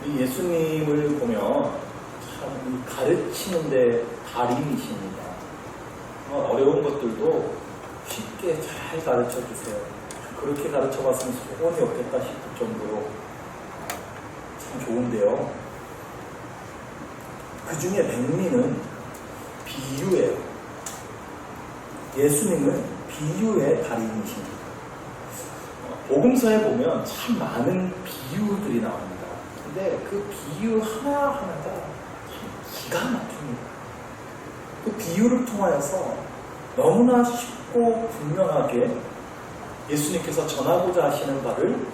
이 예수님을 보면 참 가르치는데 달인이십니다. 어려운 것들도 쉽게 잘 가르쳐 주세요. 그렇게 가르쳐 봤으면 소원이 없겠다 싶을 정도로 참 좋은데요. 그 중에 백미는 비유예요. 예수님은 비유의 달인이십니다. 복음서에 보면 참 많은 비유들이 나옵니다. 근데 그 비유 하나하나가 참 기가 막힙니다. 그 비유를 통하여서 너무나 쉽고 분명하게 예수님께서 전하고자 하시는 바를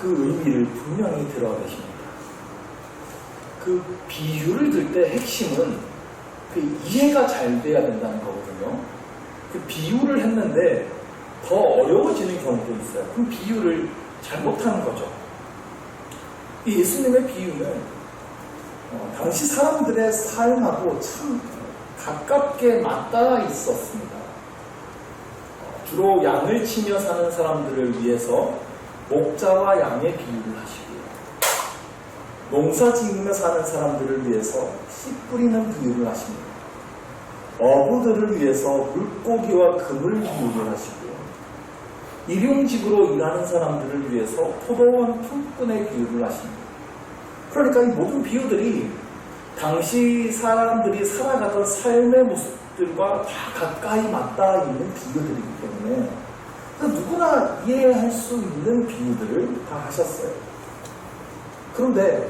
그 의미를 분명히 드러내십니다. 그 비유를 들 때 핵심은 그 이해가 잘 돼야 된다는 거거든요. 그 비유를 했는데 더 어려워지는 경우도 있어요. 그럼 비유를 잘못하는 거죠. 이 예수님의 비유는 당시 사람들의 삶하고 참 가깝게 맞닿아 있었습니다. 주로 양을 치며 사는 사람들을 위해서 목자와 양의 비유를 하시고요. 농사 지으며 사는 사람들을 위해서 씨 뿌리는 비유를 하십니다. 어부들을 위해서 물고기와 금을 비유를 하시고요. 일용직으로 일하는 사람들을 위해서 포도원 품꾼의 비유를 하십니다. 그러니까 이 모든 비유들이 당시 사람들이 살아가던 삶의 모습들과 다 가까이 맞닿아 있는 비유들이기 때문에 누구나 이해할 수 있는 비유들을 다 하셨어요. 그런데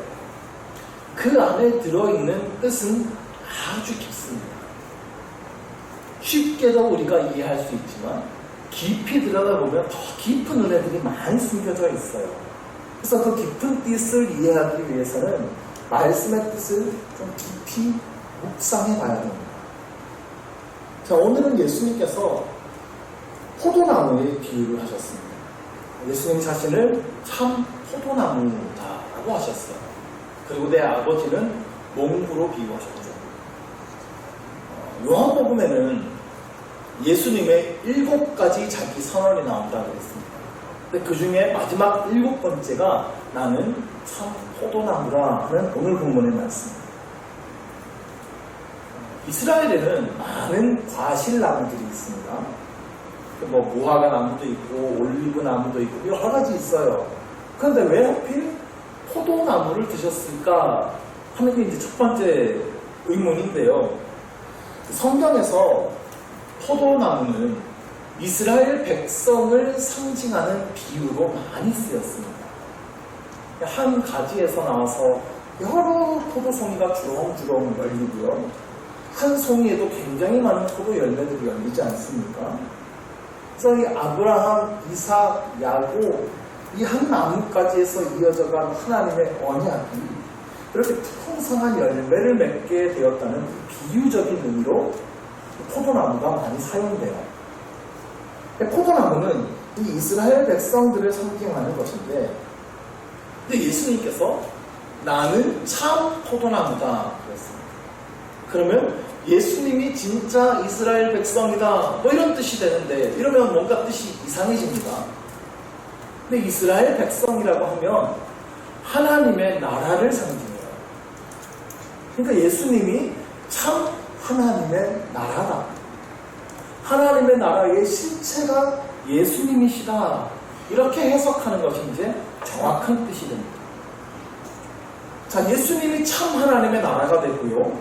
그 안에 들어있는 뜻은 아주 깊습니다. 쉽게도 우리가 이해할 수 있지만 깊이 들여다보면 더 깊은 은혜들이 많이 숨겨져 있어요. 그래서 그 깊은 뜻을 이해하기 위해서는 말씀의 뜻을 좀 깊이 묵상해 봐야 됩니다. 자, 오늘은 예수님께서 포도나무의 비유를 하셨습니다. 예수님 자신을 참 포도나무다라고 하셨어요. 그리고 내 아버지는 농부로 비유하셨죠. 요한복음에는 예수님의 7가지 자기 선언이 나온다고 했습니다. 근데 그 중에 마지막 7번째가 나는 참 포도나무라 하는 오늘 본문의 말씀입니다. 이스라엘에는 많은 과실나무들이 있습니다. 무화과 나무도 있고 올리브 나무도 있고 여러 가지 있어요. 그런데 왜 하필 포도나무를 드셨을까 하는 게 이제 첫 번째 의문인데요. 성경에서 포도나무는 이스라엘 백성을 상징하는 비유로 많이 쓰였습니다. 한 가지에서 나와서 여러 포도송이가 주렁주렁 열리고요. 한 송이에도 굉장히 많은 포도 열매들이 열리지 않습니까? 그래서 이 아브라함, 이삭, 야곱 이 한 나무까지에서 이어져간 하나님의 언약이 이렇게 풍성한 열매를 맺게 되었다는 비유적인 의미로 포도나무가 많이 사용돼요. 포도나무는 이 이스라엘 백성들을 상징하는 것인데, 근데 예수님께서 나는 참 포도나무다 그랬습니다. 그러면 예수님이 진짜 이스라엘 백성이다 뭐 이런 뜻이 되는데, 이러면 뭔가 뜻이 이상해집니다. 근데 이스라엘 백성이라고 하면 하나님의 나라를 상징해요. 그러니까 예수님이 참 하나님의 나라다. 하나님의 나라의 실체가 예수님이시다. 이렇게 해석하는 것이 이제 정확한 뜻이 됩니다. 자, 예수님이 참 하나님의 나라가 되고요.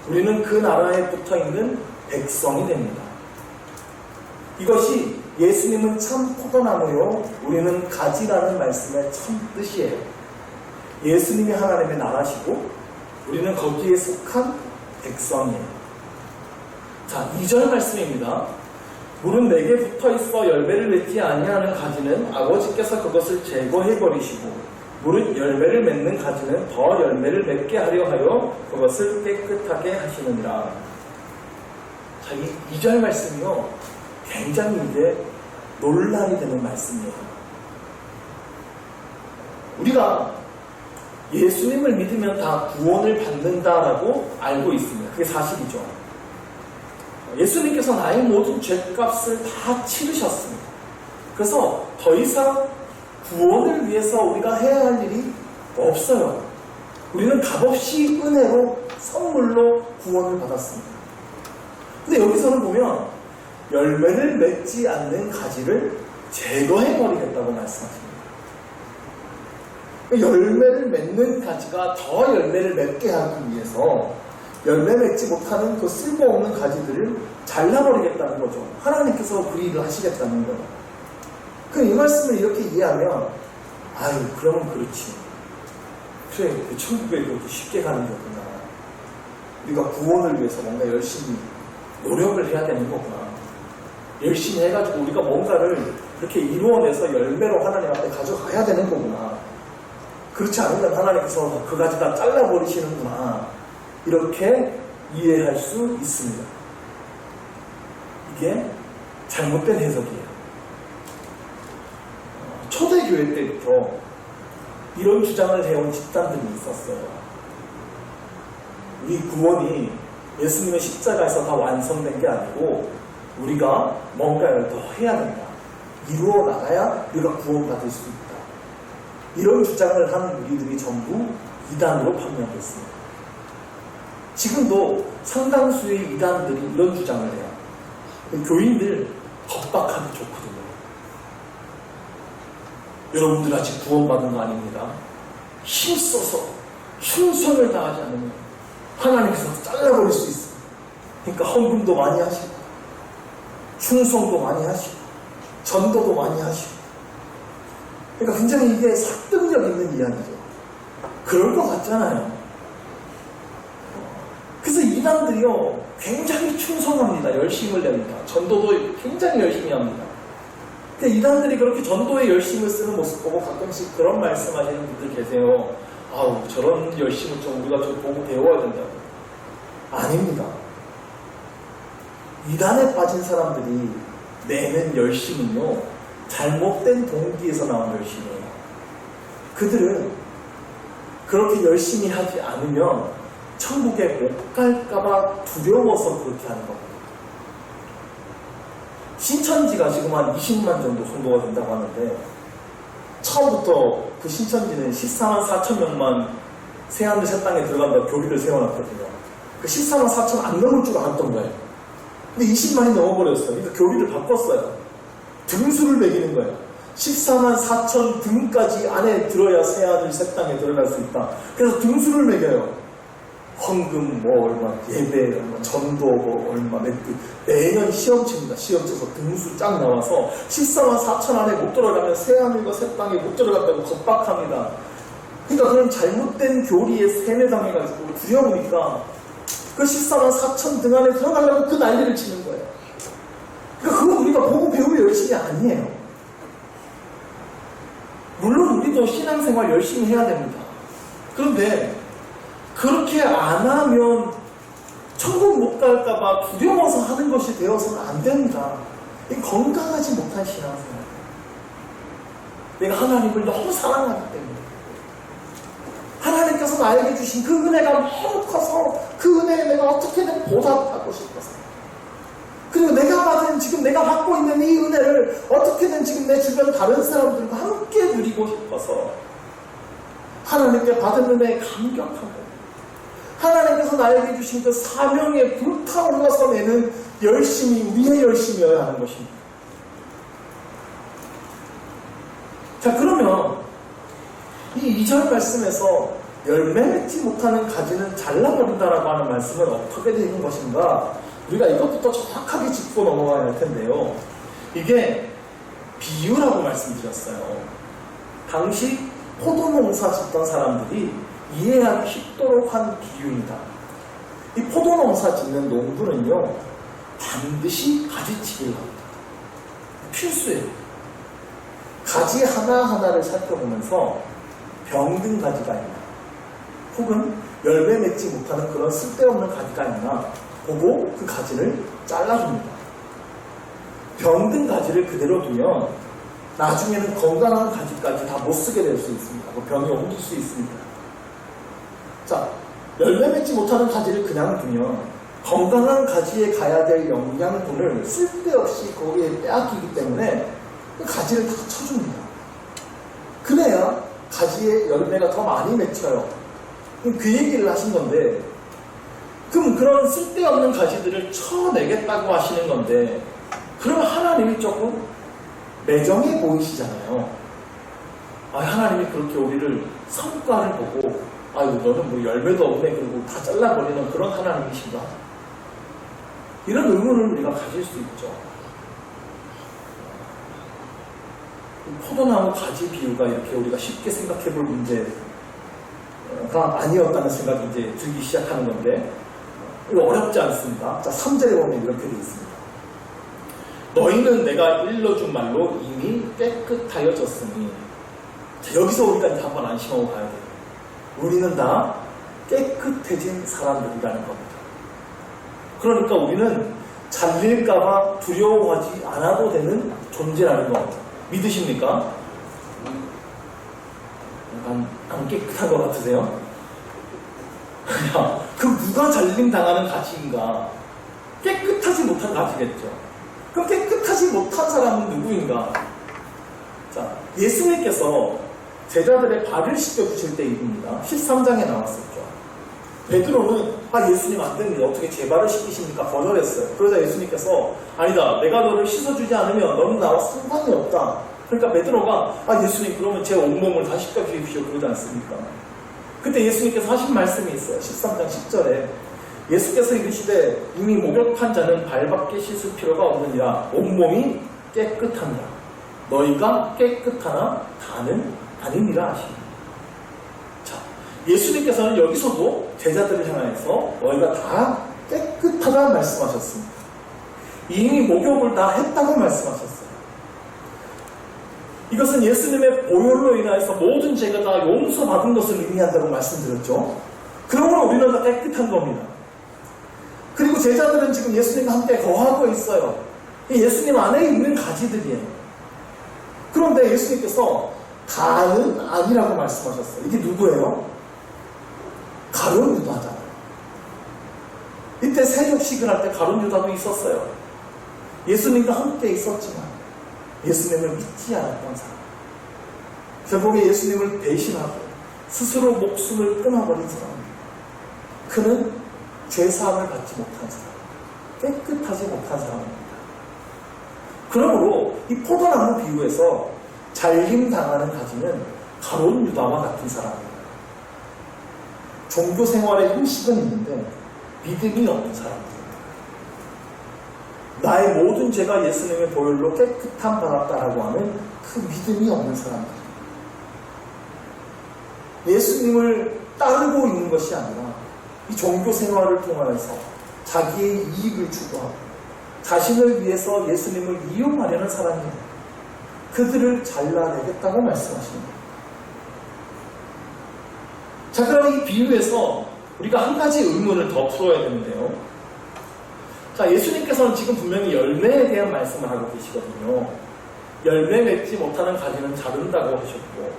우리는 그 나라에 붙어 있는 백성이 됩니다. 이것이 예수님은 참 포도나무요, 우리는 가지라는 말씀의 참 뜻이에요. 예수님이 하나님의 나라시고 우리는 거기에 속한 백성이에요. 자, 2절 말씀입니다. 물은 내게 붙어있어 열매를 맺지 아니하는 가지는 아버지께서 그것을 제거해버리시고 물은 열매를 맺는 가지는 더 열매를 맺게 하려 하여 그것을 깨끗하게 하시느니라. 자, 이 2절 말씀이요, 굉장히 이제 논란이 되는 말씀이에요. 우리가 예수님을 믿으면 다 구원을 받는다라고 알고 있습니다. 그게 사실이죠. 예수님께서 나의 모든 죄값을 다 치르셨습니다. 그래서 더 이상 구원을 위해서 우리가 해야 할 일이 없어요. 우리는 값없이 은혜로 선물로 구원을 받았습니다. 근데 여기서는 보면 열매를 맺지 않는 가지를 제거해버리겠다고 말씀하십니다. 열매를 맺는 가지가 더 열매를 맺게 하기 위해서 열매 맺지 못하는 그 쓸모없는 가지들을 잘라버리겠다는 거죠. 하나님께서 그 일을 하시겠다는 거예요. 그럼 이 말씀을 이렇게 이해하면 아유 그러면 그렇지. 그래 그 천국에 그렇게 쉽게 가는 거구나. 우리가 구원을 위해서 뭔가 열심히 노력을 해야 되는 거구나. 열심히 해가지고 우리가 뭔가를 그렇게 이루어내서 열매로 하나님 앞에 가져가야 되는 거구나. 그렇지 않으면 하나님께서 그 가지 다 잘라버리시는구나. 이렇게 이해할 수 있습니다. 이게 잘못된 해석이에요. 초대교회 때부터 이런 주장을 해온 집단들이 있었어요. 우리 구원이 예수님의 십자가에서 다 완성된 게 아니고 우리가 뭔가를 더 해야 된다. 이루어 나가야 우리가 구원받을 수 있다. 이런 주장을 한 우리들이 전부 이단으로 판명됐습니다. 지금도 상당수의 이단들이 이런 주장을 해요. 교인들 겁박하기 좋거든요. 여러분들 아직 구원받은 거 아닙니다. 힘써서 충성을 다하지 않으면 하나님께서 잘라버릴 수 있습니다. 그러니까 헌금도 많이 하시고 충성도 많이 하시고 전도도 많이 하시고 그러니까 굉장히 이게 설득력 있는 이야기죠. 그럴 것 같잖아요. 그래서 이단들이요 굉장히 충성합니다. 열심을 냅니다. 전도도 굉장히 열심히 합니다. 이단들이 그렇게 전도에 열심을 쓰는 모습 보고 가끔씩 그런 말씀하시는 분들 계세요. 아우 저런 열심을 좀 우리가 좀 보고 배워야 된다고. 아닙니다. 이단에 빠진 사람들이 내는 열심은요 잘못된 동기에서 나온 열심이에요. 그들은 그렇게 열심히 하지 않으면 천국에 못 갈까봐 두려워서 그렇게 하는 겁니다. 신천지가 지금 한 20만 정도 성도가 된다고 하는데 처음부터 그 신천지는 14만 4천 명만 새하늘 새 땅에 들어간다고 교리를 세워놨거든요. 그 14만 4천 안 넘을 줄 알았던 거예요. 근데 20만이 넘어버렸어요. 그러니까 교리를 바꿨어요. 등수를 매기는 거예요. 14만 4천 등까지 안에 들어야 새하늘 새 땅에 들어갈 수 있다. 그래서 등수를 매겨요. 헌금 뭐 얼마, 예배 얼마, 전도 뭐 얼마, 매년 시험 칩니다. 시험 쳐서 등수 쫙 나와서 14만 4천 안에 못 들어가면 새하늘과 새 땅에 못 들어간다고 겁박합니다. 그러니까 그런 잘못된 교리에 세뇌당해가지고 두려우니까 그 14만 4천 등 안에 들어가려고 그 난리를 치는 거예요. 그러니까 그건 우리가 보고 배우면 열심히 아니에요. 물론 우리도 신앙생활 열심히 해야 됩니다. 그런데 그렇게 안 하면 천국 못 갈까봐 두려워서 하는 것이 되어서는 안 됩니다. 건강하지 못한 신앙생활. 내가 하나님을 너무 사랑하기 때문에 하나님께서 나에게 주신 그 은혜가 너무 커서 그 은혜에 내가 어떻게든 보답하고 싶어서 그리고 내가 받은 지금 내가 받고 있는 이 은혜를 어떻게든 지금 내 주변 다른 사람들과 함께 누리고 싶어서 하나님께 받은 은혜에 감격하고 하나님께서 나에게 주신 그 사명에 불타올라서 내는 열심이 우리의 열심이어야 하는 것입니다. 자 그러면 이 2절 말씀에서 열매 맺지 못하는 가지는 잘라버린다라고 하는 말씀은 어떻게 되는 것인가? 우리가 이것부터 정확하게 짚고 넘어가야 할 텐데요. 이게 비유라고 말씀드렸어요. 당시 포도농사 짓던 사람들이 이해하기 쉽도록 한 비유입니다. 이 포도농사 짓는 농부는요 반드시 가지치기를 합니다. 필수예요. 가지 하나하나를 살펴보면서 병든 가지가 있나 혹은 열매 맺지 못하는 그런 쓸데없는 가지가 있나 보고 그 가지를 잘라줍니다. 병든 가지를 그대로 두면 나중에는 건강한 가지까지 다 못 쓰게 될 수 있습니다. 그 병이 옮길 수 있습니다. 자, 열매 맺지 못하는 가지를 그냥 두면 건강한 가지에 가야 될 영양분을 쓸데없이 거기에 빼앗기기 때문에 그 가지를 다 쳐줍니다. 그래야 가지에 열매가 더 많이 맺혀요. 그 얘기를 하신 건데, 그럼 그런 쓸데없는 가지들을 쳐내겠다고 하시는 건데, 그러면 하나님이 조금 매정해 보이시잖아요. 하나님이 그렇게 우리를 성과를 보고, 너는 뭐 열매도 없네, 그리고 다 잘라버리는 그런 하나님이신가? 이런 의문을 우리가 가질 수 있죠. 포도나무 가지 비유가 이렇게 우리가 쉽게 생각해 볼 문제가 아니었다는 생각이 이제 들기 시작하는 건데, 이거 어렵지 않습니다. 자, 3절에 보면 이렇게 되어 있습니다. 너희는 내가 일러준 말로 이미 깨끗하여졌으니. 자, 여기서 우리가 이제 한번 안심하고 가야 돼요. 우리는 다 깨끗해진 사람들이라는 겁니다. 그러니까 우리는 잘릴까봐 두려워하지 않아도 되는 존재라는 겁니다. 믿으십니까? 약간 안 깨끗한 것 같으세요? 그 누가 잘림 당하는 가지인가? 깨끗하지 못한 가지겠죠. 그럼 깨끗하지 못한 사람은 누구인가? 자, 예수님께서 제자들의 발을 씻겨주실 때 일입니다. 13장에 나왔었죠. 베드로는 예수님 안 됩니다. 어떻게 제 발을 씻기십니까? 거절했어요. 그러자 예수님께서 아니다. 내가 너를 씻어주지 않으면 너는 나와 상관이 없다. 그러니까 베드로가 예수님 그러면 제 온몸을 다 씻겨주십시오. 그러지 않습니까? 그때 예수님께서 하신 말씀이 있어요. 13장 10절에 예수께서 이르시되 이미 목욕한 자는 발밖에 씻을 필요가 없느니라. 온몸이 깨끗하니라. 너희가 깨끗하나 다는 아니니라 하시니. 예수님께서는 여기서도 제자들을 향해서 너희가 다 깨끗하다는 말씀하셨습니다. 이미 목욕을 다 했다고 말씀하셨어요. 이것은 예수님의 보혈로 인하여서 모든 죄가 다 용서받은 것을 의미한다고 말씀드렸죠. 그러므로 우리는 다 깨끗한 겁니다. 그리고 제자들은 지금 예수님과 함께 거하고 있어요. 예수님 안에 있는 가지들이에요. 그런데 예수님께서 다는 아니라고 말씀하셨어요. 이게 누구예요? 가룟 유다잖아요. 이때 새벽식을 할 때 가룟 유다도 있었어요. 예수님과 함께 있었지만 예수님을 믿지 않았던 사람, 결국에 예수님을 배신하고 스스로 목숨을 끊어버린 사람입니다. 그는 죄사함을 받지 못한 사람, 깨끗하지 못한 사람입니다. 그러므로 이 포도나무 비유에서 잘림 당하는 가지는 가룟 유다와 같은 사람입니다. 종교 생활에 형식은 있는데 믿음이 없는 사람입니다. 나의 모든 죄가 예수님의 보혈로 깨끗함 받았다라고 하는 그 믿음이 없는 사람입니다. 예수님을 따르고 있는 것이 아니라 이 종교 생활을 통해서 자기의 이익을 추구하고 자신을 위해서 예수님을 이용하려는 사람이에요. 그들을 잘라내겠다고 말씀하십니다. 자, 그럼 이 비유에서 우리가 한 가지 의문을 더 풀어야 되는데요. 자, 예수님께서는 지금 분명히 열매에 대한 말씀을 하고 계시거든요. 열매 맺지 못하는 가지는 자른다고 하셨고,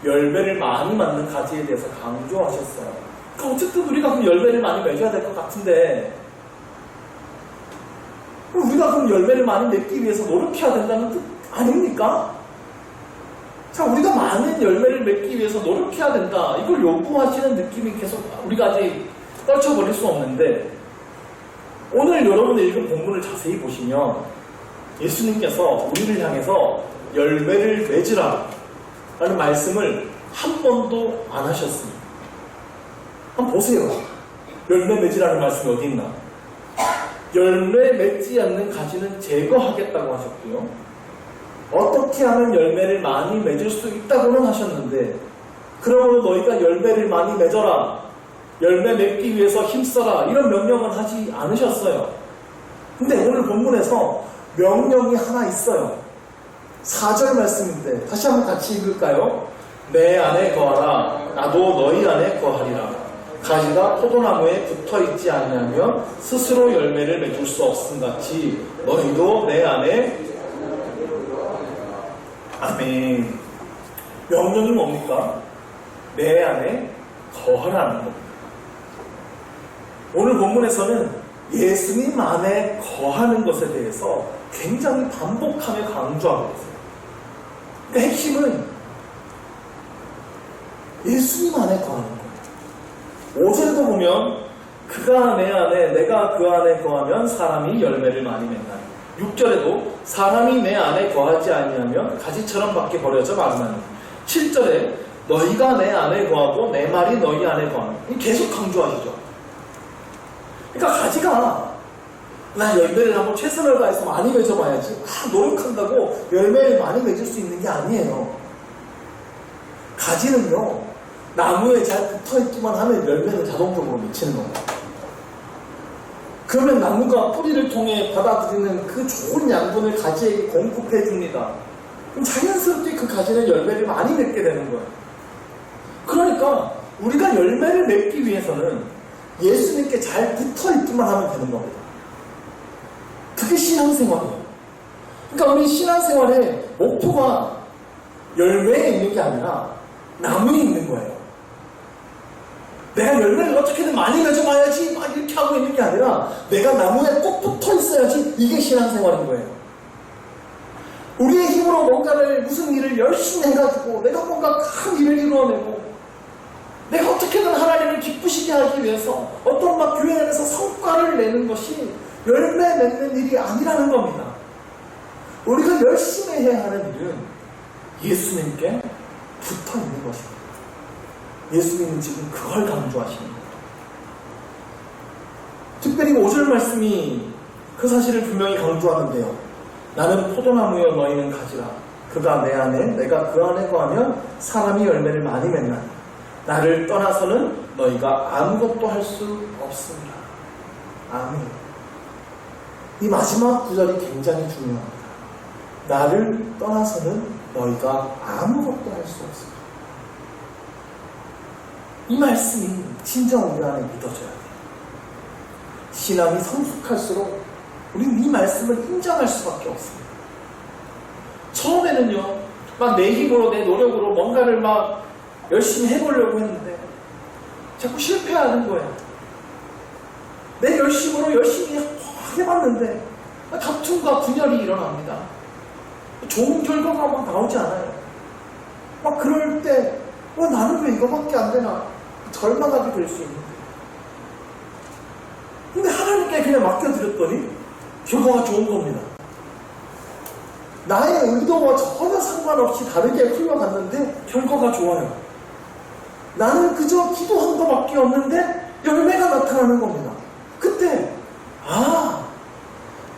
열매를 많이 맞는 가지에 대해서 강조하셨어요. 그러니까 어쨌든 우리가 그럼 열매를 많이 맺어야 될 것 같은데, 우리가 그럼 열매를 많이 맺기 위해서 노력해야 된다는 뜻 아닙니까? 자, 우리가 많은 열매를 맺기 위해서 노력해야 된다. 이걸 요구하시는 느낌이 계속 우리가 아직 떨쳐버릴 수 없는데, 오늘 여러분이 읽은 본문을 자세히 보시면 예수님께서 우리를 향해서 열매를 맺으라 라는 말씀을 한 번도 안 하셨습니다. 한번 보세요. 열매 맺으라는 말씀이 어디 있나? 열매 맺지 않는 가지는 제거하겠다고 하셨고요. 어떻게 하면 열매를 많이 맺을 수 있다고는 하셨는데, 그러므로 너희가 열매를 많이 맺어라, 열매 맺기 위해서 힘써라, 이런 명령은 하지 않으셨어요. 근데 오늘 본문에서 명령이 하나 있어요. 4절 말씀인데 다시 한번 같이 읽을까요? 내 안에 거하라, 나도 너희 안에 거하리라. 가지가 포도나무에 붙어있지 않으면 스스로 열매를 맺을 수 없음같이 너희도 내 안에. 아멘. 명령이 뭡니까? 내 안에 거하라는 겁니다. 오늘 본문에서는 예수님 안에 거하는 것에 대해서 굉장히 반복하며 강조하고 있어요. 그러니까 핵심은 예수님 안에 거하는 거예요. 5절도 보면 그가 내 안에 내가 그 안에 거하면 사람이 열매를 많이 맺나니 6절에도 사람이 내 안에 거하지 아니하면 가지처럼 밖에 버려져 마르나니 7절에 너희가 내 안에 거하고 내 말이 너희 안에 거하니 계속 강조하시죠. 그러니까 가지가 나 열매를 한번 최선을 다해서 많이 맺어봐야지 노력한다고 열매를 많이 맺을 수 있는 게 아니에요. 가지는요 나무에 잘 붙어있기만 하면 열매는 자동적으로 맺히는 겁니다. 그러면 나무가 뿌리를 통해 받아들이는 그 좋은 양분을 가지에게 공급해 줍니다. 그럼 자연스럽게 그 가지는 열매를 많이 맺게 되는 거예요. 그러니까 우리가 열매를 맺기 위해서는 예수님께 잘 붙어있기만 하면 되는 겁니다. 그게 신앙생활이에요. 그러니까 우리 신앙생활의 목표가 열매에 있는 게 아니라 나무에 있는 거예요. 내가 열매를 어떻게든 많이 맺어봐야지 막 이렇게 하고 있는 게 아니라 내가 나무에 꼭 붙어 있어야지 이게 신앙생활인 거예요. 우리의 힘으로 뭔가를 무슨 일을 열심히 해가지고 내가 뭔가 큰 일을 이루어내고 내가 어떻게든 하나님을 기쁘시게 하기 위해서 어떤 막 교회 안에서 성과를 내는 것이 열매 맺는 일이 아니라는 겁니다. 우리가 열심히 해야 하는 일은 예수님께 붙어 있는 것입니다. 예수님은 지금 그걸 강조하시는 거예요. 특별히 5절 말씀이 그 사실을 분명히 강조하는데요. 나는 포도나무여 너희는 가지라. 그가 내 안에 내가 그 안에 거하면 사람이 열매를 많이 맺나니 나를 떠나서는 너희가 아무것도 할 수 없습니다. 아멘. 이 마지막 구절이 굉장히 중요합니다. 나를 떠나서는 너희가 아무것도 할 수 없습니다. 이 말씀이 진짜 우리 안에 믿어져야 돼요. 신앙이 성숙할수록 우리는 이 말씀을 인정할 수밖에 없습니다. 처음에는요, 막 내 힘으로 내 노력으로 뭔가를 막 열심히 해보려고 했는데 자꾸 실패하는 거예요. 내 열심으로 열심히 해봤는데 다툼과 분열이 일어납니다. 좋은 결과가 막 나오지 않아요. 막 그럴 때 나는 왜 이거밖에 안 되나 절망하게 될 수 있는데 근데 하나님께 그냥 맡겨드렸더니 결과가 좋은 겁니다. 나의 의도와 전혀 상관없이 다르게 흘러갔는데 결과가 좋아요. 나는 그저 기도한 것밖에 없는데 열매가 나타나는 겁니다. 그때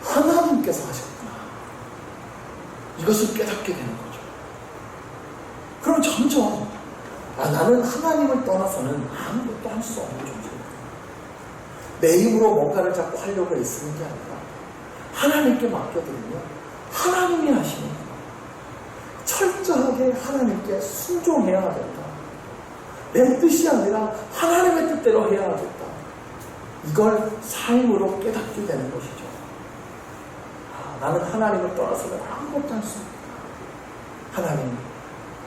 하나님께서 하셨구나. 이것을 깨닫게 되는 거죠. 그럼 점점 나는 하나님을 떠나서는 아무것도 할 수 없는 존재다. 내 힘으로 뭔가를 자꾸 하려고 애쓰는 게 아니라 하나님께 맡겨드리면 하나님이 하시는 거예요. 철저하게 하나님께 순종해야 하겠다. 내 뜻이 아니라 하나님의 뜻대로 해야 하겠다. 이걸 삶으로 깨닫게 되는 것이죠. 나는 하나님을 떠나서는 아무것도 할 수 없다. 하나님,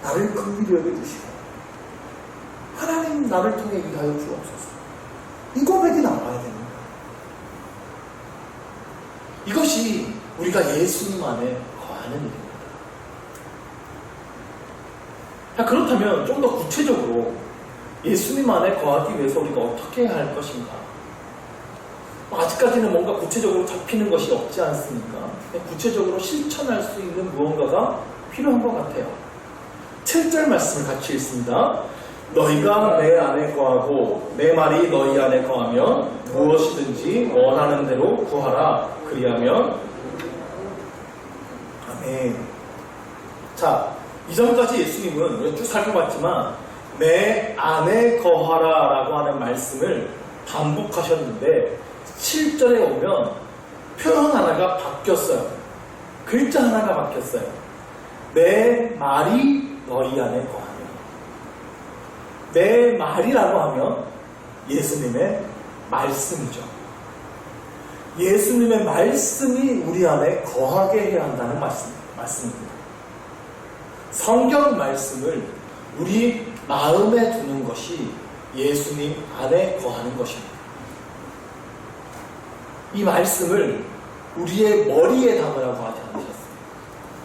나를 긍휼히 여겨주시고 하나님 나를 통해 일하여 주옵소서. 이 고백이 나와야 됩니다. 이것이 우리가 예수님 안에 거하는 일입니다. 자, 그렇다면 좀 더 구체적으로 예수님 안에 거하기 위해서 우리가 어떻게 해야 할 것인가? 아직까지는 뭔가 구체적으로 잡히는 것이 없지 않습니까? 구체적으로 실천할 수 있는 무언가가 필요한 것 같아요. 7절 말씀을 같이 읽습니다. 너희가 내 안에 거하고 내 말이 너희 안에 거하면 무엇이든지 원하는 대로 구하라. 그리하면 아멘. 자, 이전까지 예수님은 쭉 살펴봤지만 내 안에 거하라 라고 하는 말씀을 반복하셨는데 7절에 오면 표현 하나가 바뀌었어요. 글자 하나가 바뀌었어요. 내 말이 너희 안에 거하며. 내 말이라고 하면 예수님의 말씀이죠. 예수님의 말씀이 우리 안에 거하게 해야 한다는 말씀입니다. 성경 말씀을 우리 마음에 두는 것이 예수님 안에 거하는 것입니다. 이 말씀을 우리의 머리에 담으라고 하지 않으셨습니다.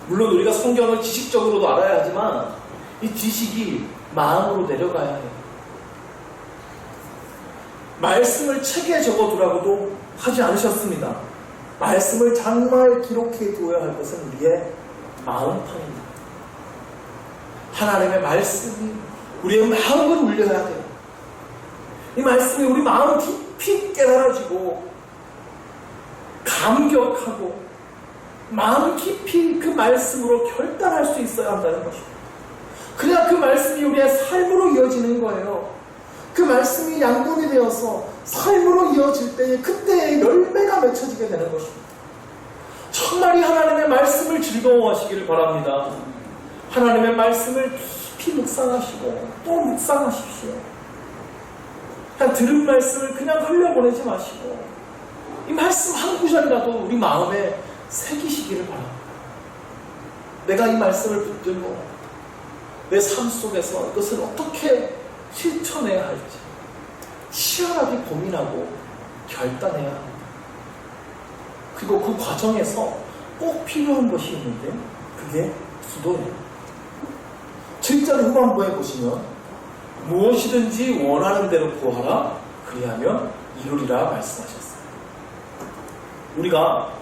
물론 우리가 성경을 지식적으로도 알아야 하지만 이 지식이 마음으로 내려가야 해요. 말씀을 책에 적어두라고도 하지 않으셨습니다. 말씀을 정말 기록해 두어야 할 것은 우리의 마음판입니다. 하나님의 말씀이 우리의 마음을 울려야 돼요. 이 말씀이 우리 마음 깊이 깨달아지고 감격하고 마음 깊이 그 말씀으로 결단할 수 있어야 한다는 것입니다. 그래야 그 말씀이 우리의 삶으로 이어지는 거예요. 그 말씀이 양분이 되어서 삶으로 이어질 때에 그때의 열매가 맺혀지게 되는 것입니다. 정말 이 하나님의 말씀을 즐거워하시기를 바랍니다. 하나님의 말씀을 깊이 묵상하시고 또 묵상하십시오. 그냥 들은 말씀을 그냥 흘려보내지 마시고 이 말씀 한 구절이라도 우리 마음에 새기시기를 바랍니다. 내가 이 말씀을 붙들고 내 삶 속에서 이것을 어떻게 실천해야 할지 치열하게 고민하고 결단해야 합니다. 그리고 그 과정에서 꼭 필요한 것이 있는데 그게 기도예요. 7절 후반부에 보시면 무엇이든지 원하는 대로 구하라 그리하면 이루리라 말씀하셨어요. 우리가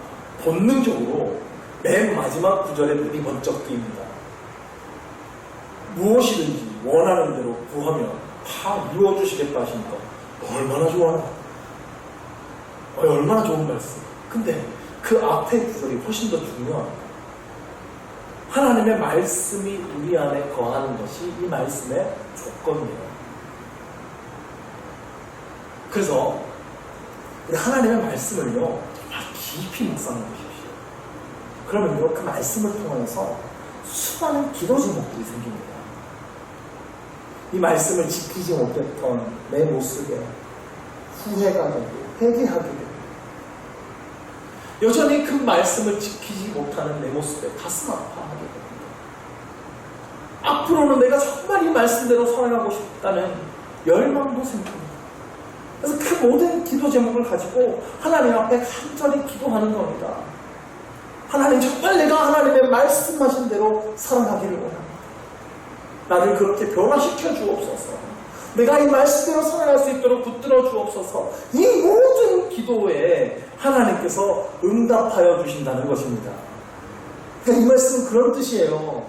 본능적으로 맨 마지막 구절에 눈이 번쩍 뜨입니다. 무엇이든지 원하는 대로 구하면 다 이루어주시겠다 하시니까 얼마나 좋아요. 얼마나 좋은 말씀. 근데 그 앞에 구절이 훨씬 더 중요합니다. 하나님의 말씀이 우리 안에 거하는 것이 이 말씀의 조건이에요. 그래서 우리 하나님의 말씀을요 정말 깊이 묵상해 보십시오. 그러면요 그 말씀을 통해서 수많은 기도 제목들이 생깁니다. 이 말씀을 지키지 못했던 내 모습에 후회가 되고 회개하게 되고 여전히 그 말씀을 지키지 못하는 내 모습에 가슴 아파하게 됩니다. 앞으로는 내가 정말 이 말씀대로 살아가고 싶다는 열망도 생깁니다. 그래서 그 모든 기도 제목을 가지고 하나님 앞에 간절히 기도하는 겁니다. 하나님 정말 내가 하나님의 말씀하신 대로 살아가기를 원합니다. 나를 그렇게 변화시켜 주옵소서. 내가 이 말씀대로 살아갈 수 있도록 붙들어 주옵소서. 이 모든 기도에 하나님께서 응답하여 주신다는 것입니다. 이 말씀은 그런 뜻이에요.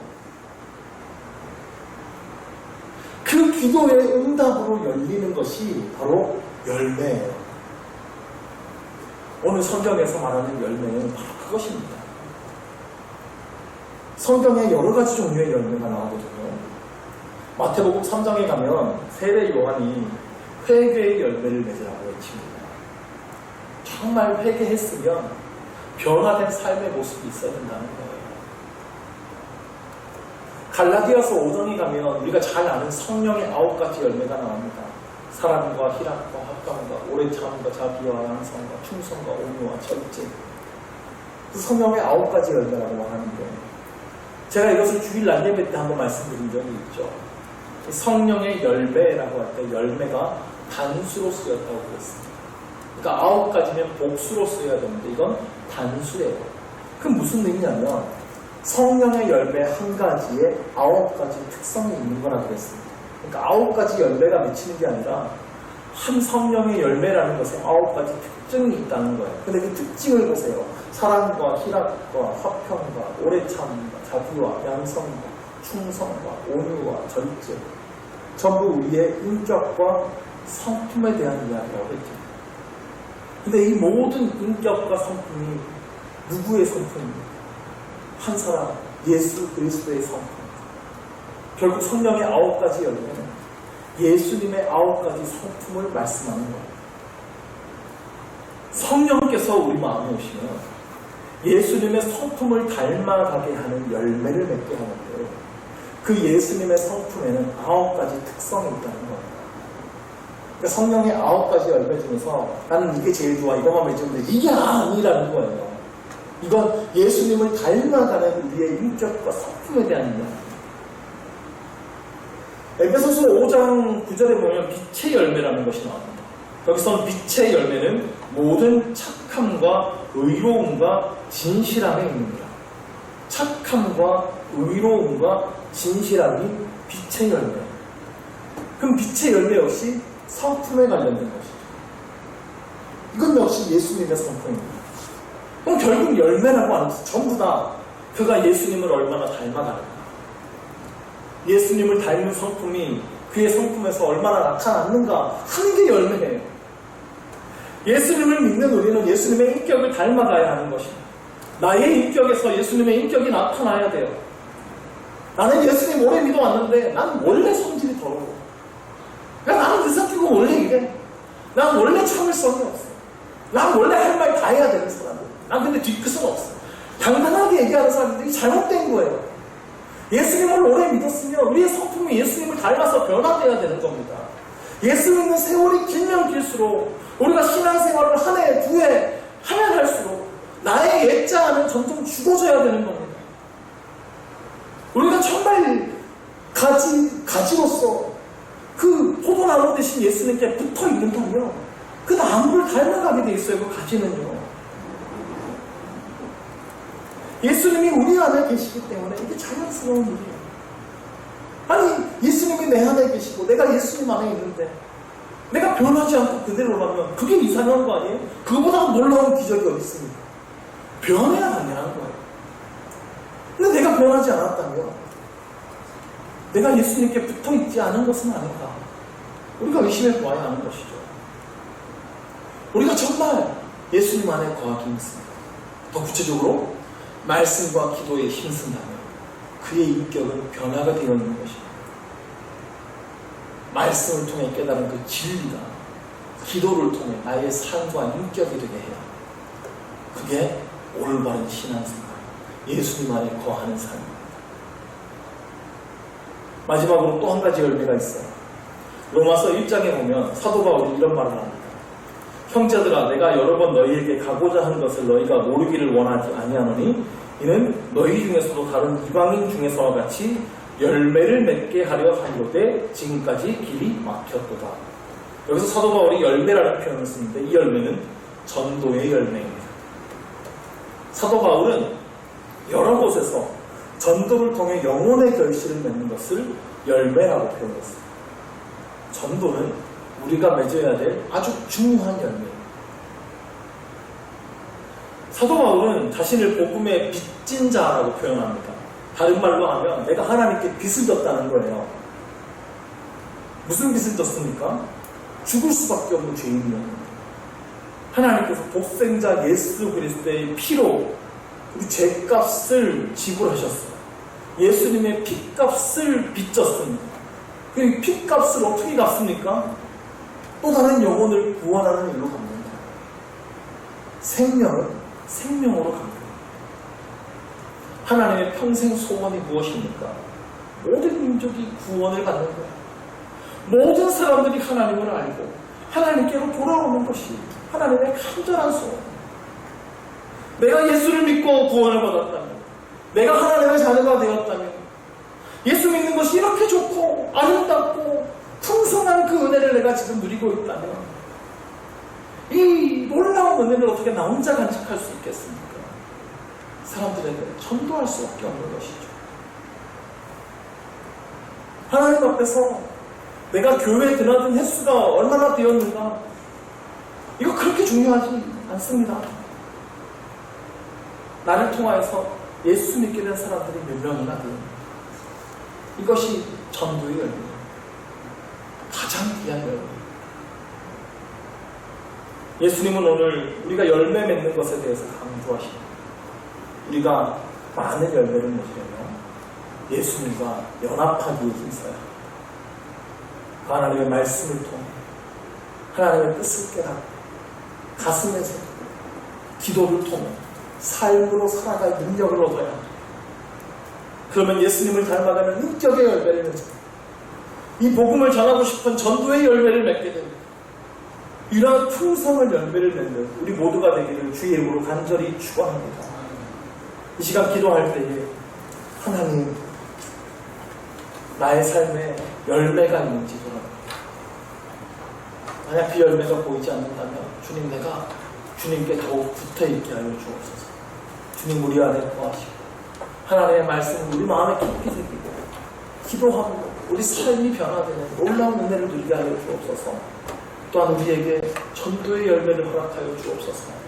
그 기도의 응답으로 열리는 것이 바로 열매예요. 오늘 성경에서 말하는 열매는 바로 그것입니다. 성경에 여러 가지 종류의 열매가 나오거든요. 마태복음 3장에 가면 세례 요한이 회개의 열매를 맺으라고 외칩니다. 정말 회개했으면 변화된 삶의 모습이 있어야 된다는 거예요. 갈라디아서 5장에 가면 우리가 잘 아는 성령의 9가지 열매가 나옵니다. 사랑과 희락과 합감과 오래 참음과 자비와 양성과 충성과 온유와 절제. 그 성령의 9가지 열매라고 하는데 제가 이것을 주일 날예배 때 한번 말씀드린 적이 있죠. 성령의 열매라고 할 때 열매가 단수로 쓰였다고 그랬습니다. 그러니까 9가지면 복수로 쓰여야 되는데 이건 단수예요. 그 무슨 의미냐면 성령의 열매 한 가지에 9가지 특성이 있는 거라 그랬습니다. 그러니까 9가지 열매가 맺히는 게 아니라 한 성령의 열매라는 것에 9가지 특징이 있다는 거예요. 근데 그 특징을 보세요. 사랑과 희락과 화평과 오래 참음과 자비와 양성과 충성과 온유와 절제. 전부 우리의 인격과 성품에 대한 이야기라고 했죠. 근데 이 모든 인격과 성품이 누구의 성품입니까? 한 사람, 예수 그리스도의 성품. 결국 성령의 9가지 열매는 예수님의 9가지 성품을 말씀하는 거예요. 성령께서 우리 마음에 오시면 예수님의 성품을 닮아가게 하는 열매를 맺게 하는데 그 예수님의 성품에는 9가지 특성이 있다는 거예요. 그러니까 성령의 9가지 열매 중에서 나는 이게 제일 좋아, 이거만 맺으면 돼. 이게 아니라는 거예요. 이건 예수님을 닮아가는 우리의 인격과 성품에 대한 이야기입니다. 에베소서 5장 9절에 보면 빛의 열매라는 것이 나옵니다. 여기서 빛의 열매는 모든 착함과 의로움과 진실함에 있습니다. 착함과 의로움과 진실함이 빛의 열매. 그럼 빛의 열매 역시 성품에 관련된 것이죠. 이건 역시 예수님의 성품입니다. 그럼 결국 열매라고 하는 것은 전부 다 그가 예수님을 얼마나 닮아가는가. 예수님을 닮은 성품이 그의 성품에서 얼마나 나타났는가 하는 게 열매예요. 예수님을 믿는 우리는 예수님의 인격을 닮아가야 하는 것입니다. 나의 인격에서 예수님의 인격이 나타나야 돼요. 나는 예수님 오래 믿어왔는데 난 원래 성질이 더러워. 나는 그 사람이고 원래 이래. 난 원래 참을성이 없어. 난 원래 할 말 다 해야 되는 사람. 난 근데 뒤끝은 없어. 당당하게 얘기하는 사람들이 잘못된 거예요. 예수님을 오래 믿었으면 우리의 성품이 예수님을 닮아서 변화돼야 되는 겁니다. 예수 믿는 세월이 길면 길수록 우리가 신앙생활을 한 해, 두 해 하면 할수록 나의 옛자아는 점점 죽어져야 되는 겁니다. 우리가 정말 가지로서 그 포도나무 대신 예수님께 붙어 있는다면 그 나무를 닮아가게 돼 있어요. 그 가지는요. 예수님이 우리 안에 계시기 때문에 이게 자연스러운 일이에요. 아니 예수님이 내 안에 계시고 내가 예수님 안에 있는데 내가 변하지 않고 그대로라면 그게 이상한 거 아니에요? 그거보다 놀라운 기적이 어디 있습니까? 변해야 당연한 거예요. 근데 내가 변하지 않았다면 내가 예수님께 붙어있지 않은 것은 아닌가? 우리가 의심해 보아야 하는 것이죠. 우리가 정말 예수님 안에 거하기 힘씁니다. 더 구체적으로 말씀과 기도에 힘쓴다면 그의 인격은 변화가 되어 있는 것입니다. 말씀을 통해 깨달은 그 진리가 기도를 통해 나의 삶과 인격이 되게 해요. 그게 올바른 신앙생활, 예수님 안에 거하는 삶입니다. 마지막으로 또 한 가지 열매가 있어요. 로마서 1장에 보면 사도 바울이 이런 말을 합니다. 형제들아, 내가 여러 번 너희에게 가고자 하는 것을 너희가 모르기를 원하지 아니하노니 이는 너희 중에서도 다른 이방인 중에서와 같이 열매를 맺게 하려 하려되 지금까지 길이 막혔도다. 여기서 사도 바울이 열매라는 표현을 쓰는데 이 열매는 전도의 열매입니다. 사도 바울은 여러 곳에서 전도를 통해 영혼의 결실을 맺는 것을 열매라고 표현했어요. 전도는 우리가 맺어야 될 아주 중요한 열매입니다. 사도 바울은 자신을 복음의 빚진 자라고 표현합니다. 다른 말로 하면 내가 하나님께 빚을 졌다는 거예요. 무슨 빚을 졌습니까? 죽을 수밖에 없는 죄인이요. 하나님께서 독생자 예수 그리스도의 피로 우리 죄값을 지불하셨어요. 예수님의 피값을 빚졌습니다. 그 피값을 어떻게 갚습니까? 또 다른 영혼을 구원하는 일로 갚는다. 생명은 생명으로 갚는다. 하나님의 평생 소원이 무엇입니까? 모든 민족이 구원을 받는 거예요. 모든 사람들이 하나님을 알고 하나님께로 돌아오는 것이 하나님의 간절한 소원. 내가 예수를 믿고 구원을 받았다면, 내가 하나님의 자녀가 되었다면, 예수 믿는 것이 이렇게 좋고 아름답고 풍성한 그 은혜를 내가 지금 누리고 있다면 이 놀라운 은혜를 어떻게 나 혼자 간직할 수 있겠습니까? 사람들에게 전도할 수밖에 없는 것이죠. 하나님 앞에서 내가 교회에 드나든 횟수가 얼마나 되었는가, 이거 그렇게 중요하지 않습니다. 나를 통하여서 예수 믿게 된 사람들이 몇 명이나 되는, 이것이 전도의 열매입니다. 가장 귀한 열매. 예수님은 오늘 우리가 열매 맺는 것에 대해서 강조하십니다. 우리가 많은 열매를 맺으려면 예수님과 연합하기에 힘써야 합니다. 하나님의 말씀을 통해 하나님의 뜻을 깨닫고 가슴에서 기도를 통해 삶으로 살아갈 능력을 얻어야 합니다. 그러면 예수님을 닮아가는 인격의 열매를 맺습니다. 이 복음을 전하고 싶은 전도의 열매를 맺게 됩니다. 이러한 풍성한 열매를 맺는 우리 모두가 되기를 주의 이름으로 간절히 축원합니다. 이 시간 기도할 때에 하나님, 나의 삶에 열매가 있는지 돌아봅니다. 만약 그 열매가 보이지 않는다면 주님, 내가 주님께 더욱 붙어있게 하여 주옵소서. 주님, 우리 안에 거하시고 하나님의 말씀을 우리 마음에 깊이 새기고 기도하고 우리 삶이 변화되는 놀라운 은혜를 누리게 하여 주옵소서. 또한 우리에게 전도의 열매를 허락하여 주옵소서.